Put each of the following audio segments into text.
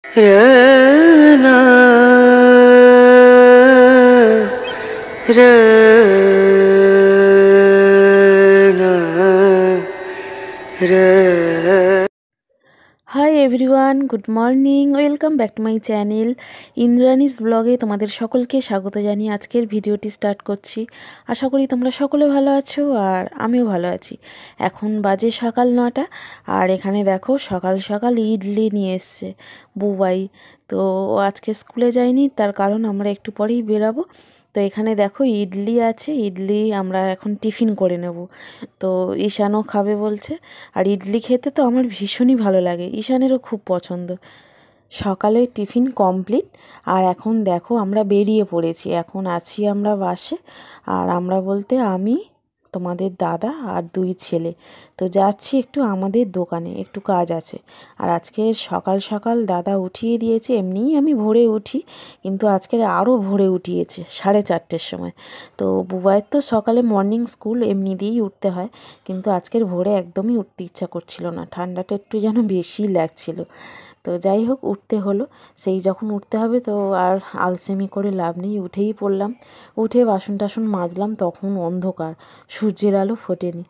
रना रना र hi everyone, good morning, welcome back to my channel Indrani's ব্লগে তোমাদের সকলকে স্বাগত জানিয়ে আজকের ভিডিওটি স্টার্ট করছি। আশা করি তোমরা সকলে ভালো আছো আর আমিও ভালো আছি। এখন বাজে সকাল 9টা আর এখানে দেখো সকাল সকাল ইডলি নিয়ে এসছে বুবাই। তো আজকে স্কুলে যায়নি, তার কারণ আমরা একটু পরেই বেরাবো। তো এখানে দেখো ইডলি আছে, ইডলি আমরা এখন টিফিন করে নেব। তো ঈশানও খাবে বলছে, আর ইডলি খেতে তো আমার ভীষণই ভালো লাগে, ঈশানেরও খুব পছন্দ। সকালে টিফিন কমপ্লিট আর এখন দেখো আমরা বেরিয়ে পড়েছি। এখন আছি আমরা বাসে, আর আমরা বলতে আমি, তোমাদের দাদা আর 2 ছেলে। তো যাচ্ছি একটু আমাদের দোকানে, একটু কাজ আছে। আর আজকে সকাল সকাল দাদা উঠিয়ে দিয়েছে, এমনিই আমি ভোরে উঠি, কিন্তু আজকে আরও ভোরে উঠিয়েছে 4:30-র সময়। তো বুবাইয়ের তো সকালে মর্নিং স্কুল, এমনি দিয়েই উঠতে হয়, কিন্তু আজকের ভোরে একদমই উঠতে ইচ্ছা করছিল না, ঠান্ডাটা একটু যেন বেশিই লাগছিল। তো যাই হোক, উঠতে হলো। সেই যখন উঠতে হবে তো আর আলসেমি করে লাভ নেই, উঠেই পড়লাম। উঠে বাসন টাসন মাজলাম, তখন অন্ধকার, সূর্যের আলো ফোটেনি।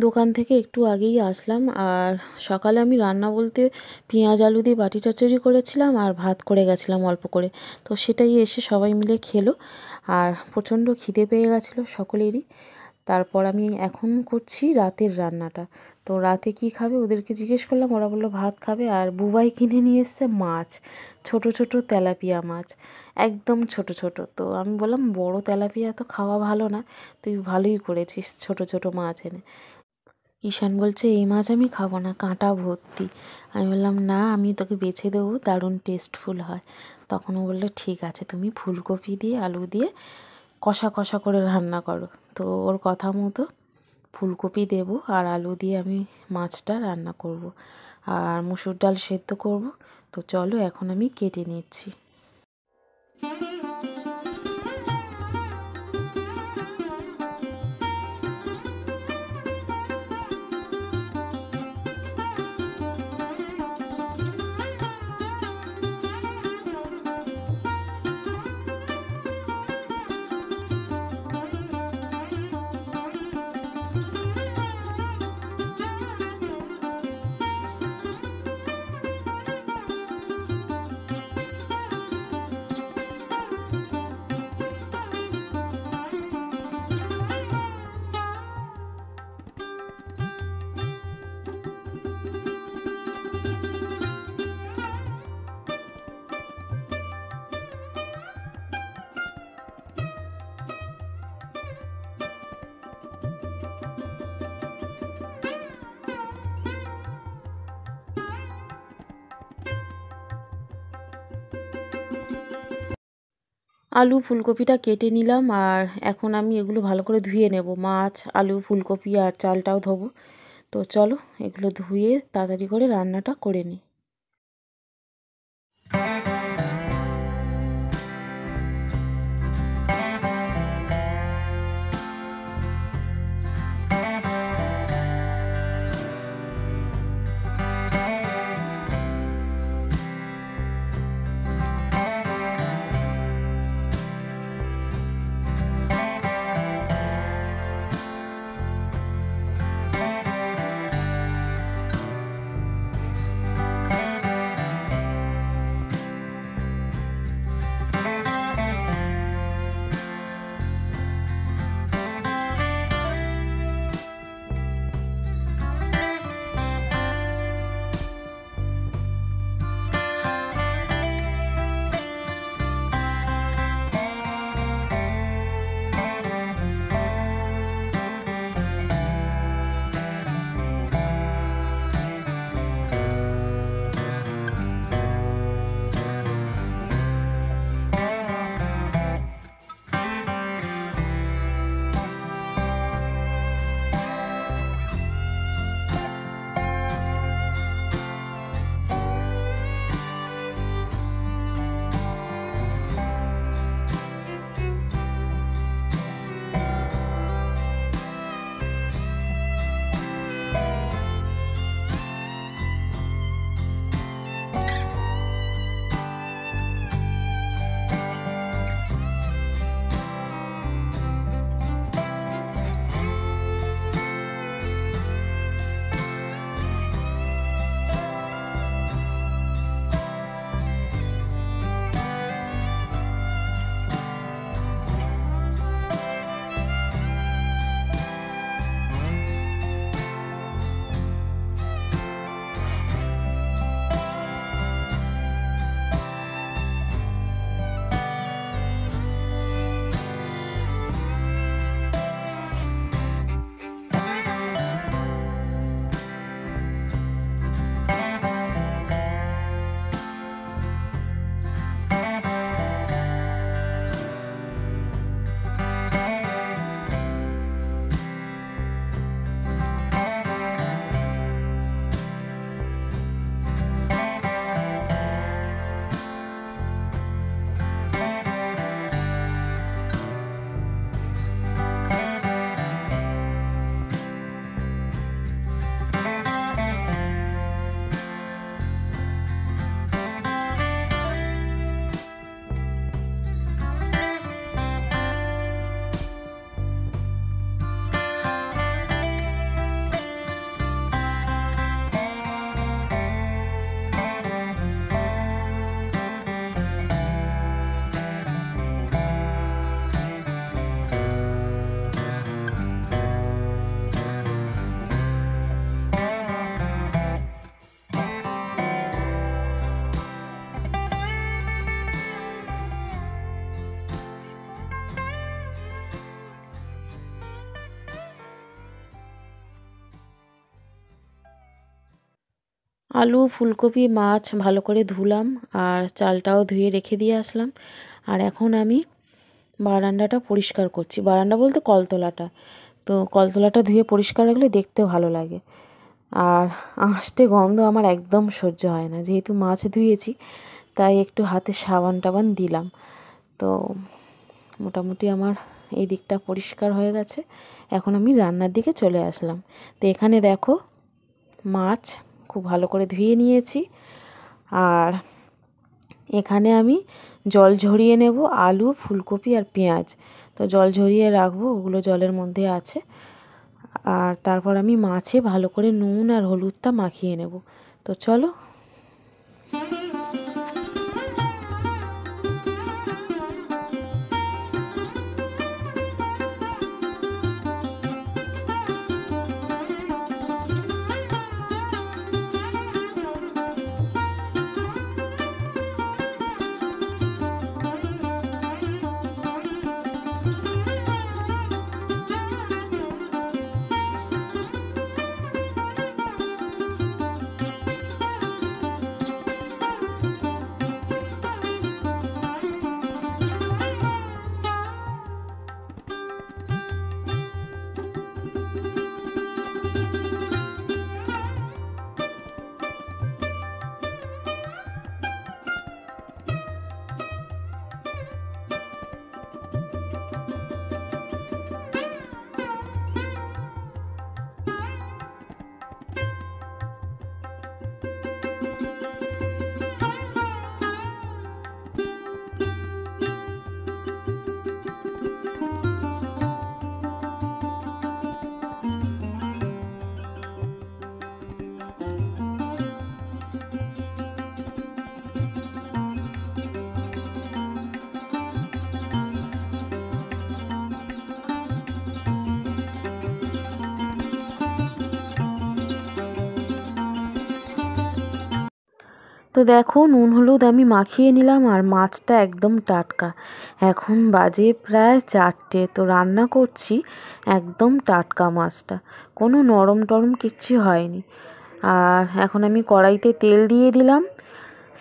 দোকান থেকে একটু আগেই আসলাম। আর সকালে আমি রান্না বলতে পেঁয়াজ আলু দিয়ে বাটি চচ্চড়ি করেছিলাম আর ভাত করে গেছিলাম অল্প করে। তো সেটাই এসে সবাই মিলে খেলো। আর প্রচণ্ড খিদে পেয়ে গেছিলো সকলেরই। তারপর আমি এখন করছি রাতের রান্নাটা। তো রাতে কি খাবে ওদেরকে জিজ্ঞেস করলাম, ওরা বললো ভাত খাবে। আর বুবাই কিনে নিয়ে এসছে মাছ, ছোট ছোট তেলাপিয়া মাছ, একদম ছোট ছোট। তো আমি বললাম বড় তেলাপিয়া তো খাওয়া ভালো না, তুই ভালোই করেছিস ছোট ছোট মাছ এনে। ঈশান বলছে এই মাছ আমি খাবো না, কাঁটা ভর্তি। আমি বললাম না, আমি তোকে বেছে দেবো, দারুণ টেস্টফুল হয়। তখন ও বললো ঠিক আছে, তুমি ফুলকপি দিয়ে আলু দিয়ে কষা কষা করে রান্না করো। তো ওর কথা মতো ফুলকপি দেব আর আলু দিয়ে আমি মাছটা রান্না করব, আর মুসুর ডাল সেদ্ধ করব। তো চলো এখন আমি কেটে নিচ্ছি। আলু ফুলকপিটা কেটে নিলাম, আর এখন আমি এগুলো ভালো করে ধুয়ে নেব, মাছ আলু ফুলকপি আর চালটাও ধোবো। তো চলো এগুলো ধুয়ে তাড়াতাড়ি করে রান্নাটা করে নিই। আলু, ফুলকপি, মাছ ভালো করে ধুলাম আর চালটাও ধুয়ে রেখে দিয়ে আসলাম। আর এখন আমি বারান্দাটা পরিষ্কার করছি, বারান্দা বলতে কলতলাটা। তো কলতলাটা ধুয়ে পরিষ্কার রাখলে দেখতে ভালো লাগে। আর আঁশটে গন্ধ আমার একদম সহ্য হয় না। যেহেতু মাছ ধুয়েছি তাই একটু হাতে সাবান টাবান দিলাম। তো মোটামুটি আমার এই দিকটা পরিষ্কার হয়ে গেছে। এখন আমি রান্নার দিকে চলে আসলাম। তো এখানে দেখো মাছ খুব ভালো করে ধুয়ে নিয়েছি। আর এখানে আমি জল ঝরিয়ে নেব আলু, ফুলকপি আর পেঁয়াজ। তো জল ঝরিয়ে রাখবো, ওগুলো জলের মধ্যে আছে। আর তারপর আমি মাছে ভালো করে নুন আর হলুদটা মাখিয়ে নেব। তো চলো। তো দেখো নুন হলুদ আমি মাখিয়ে নিলাম আর মাছটা একদম টাটকা। এখন বাজে প্রায় 4টে। তো রান্না করছি একদম টাটকা মাছটা, কোনো নরম টরম কিচ্ছু হয়নি। আর এখন আমি কড়াইতে তেল দিয়ে দিলাম।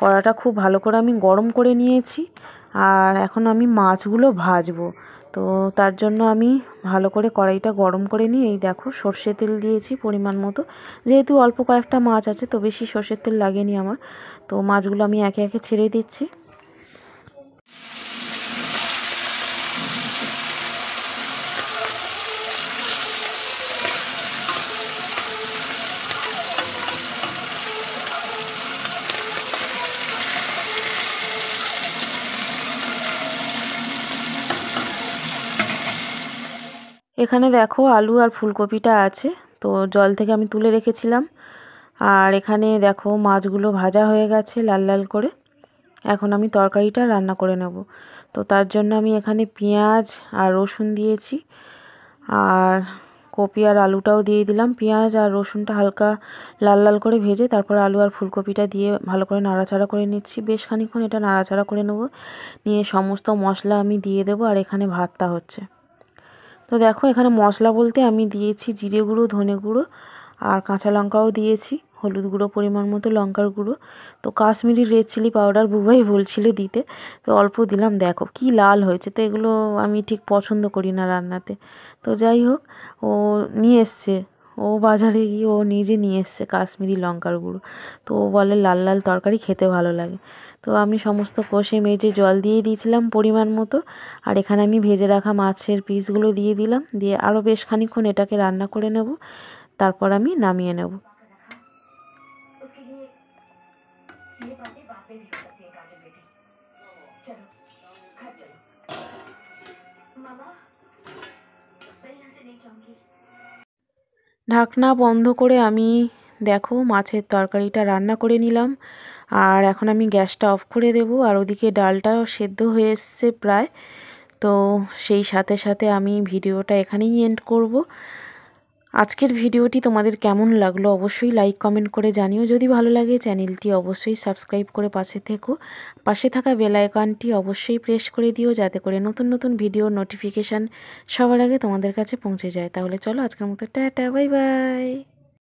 কড়াটা খুব ভালো করে আমি গরম করে নিয়েছি। আর এখন আমি মাছগুলো ভাজবো। তো তার জন্য আমি ভালো করে কড়াইটা গরম করে নিয়ে এই দেখো সর্ষে তেল দিয়েছি পরিমাণ মতো। যেহেতু অল্প কয়েকটা মাছ আছে তো বেশি সর্ষের তেল লাগেনি আমার। তো মাছগুলো আমি একে একে ছেড়ে দিচ্ছি। এখানে দেখো আলু আর ফুলকপিটা আছে, তো জল থেকে আমি তুলে রেখেছিলাম। আর এখানে দেখো মাছগুলো ভাজা হয়ে গেছে লাল লাল করে। এখন আমি তরকারিটা রান্না করে নেব। তো তার জন্য আমি এখানে পেঁয়াজ আর রসুন দিয়েছি। আর কপি আর আলুটাও দিয়ে দিলাম। পেঁয়াজ আর রসুনটা হালকা লাল লাল করে ভেজে তারপর আলু আর ফুলকপিটা দিয়ে ভালো করে নাড়াচাড়া করে নিচ্ছি। বেশ খানিকক্ষণ এটা নাড়াচাড়া করে নেব, নিয়ে সমস্ত মশলা আমি দিয়ে দেবো। আর এখানে ভাতটা হচ্ছে। তো দেখো এখানে মশলা বলতে আমি দিয়েছি জিরে গুঁড়ো, ধনে গুঁড়ো আর কাঁচা লঙ্কাও দিয়েছি, হলুদ গুঁড়ো পরিমাণ মতো, লঙ্কার গুঁড়ো। তো Kashmiri red chilli powder Bubai বলছিল দিতে, তো অল্প দিলাম। দেখো কি লাল হয়েছে। তো এগুলো আমি ঠিক পছন্দ করি না রান্নাতে। তো যাই হোক, ও নিয়ে এসছে, ও বাজারে গিয়ে ও নিজে নিয়ে এসছে কাশ্মীরি লঙ্কার গুঁড়ো। তো ও বলে লাল লাল তরকারি খেতে ভালো লাগে। তো আমি সমস্ত কষে মেজে জল দিয়ে দিয়েছিলাম পরিমাণ মতো। আর এখানে আমি ভেজে রাখা মাছের পিসগুলো দিয়ে দিলাম, দিয়ে আরও বেশ খানিকক্ষণ এটাকে রান্না করে নেব। তারপর আমি নামিয়ে নেব। ঢাকনা বন্ধ করে আমি দেখো মাছের তরকারিটা রান্না করে নিলাম। আর এখন আমি গ্যাসটা অফ করে দেব। আর ওদিকে ডালটাও সেদ্ধ হয়ে এসছে প্রায়। তো সেই সাথে সাথে আমি ভিডিওটা এখানেই এন্ড করব। আজকের ভিডিওটি তোমাদের কেমন লাগলো অবশ্যই লাইক কমেন্ট করে জানিও। যদি ভালো লাগে চ্যানেলটি অবশ্যই সাবস্ক্রাইব করে পাশে থেকো। পাশে থাকা বেল আইকনটি অবশ্যই প্রেস করে দিও, যাতে করে নতুন নতুন ভিডিওর নোটিফিকেশান সবার আগে তোমাদের কাছে পৌঁছে যায়। তাহলে চলো আজকের মতো টাটা, বাই বাই।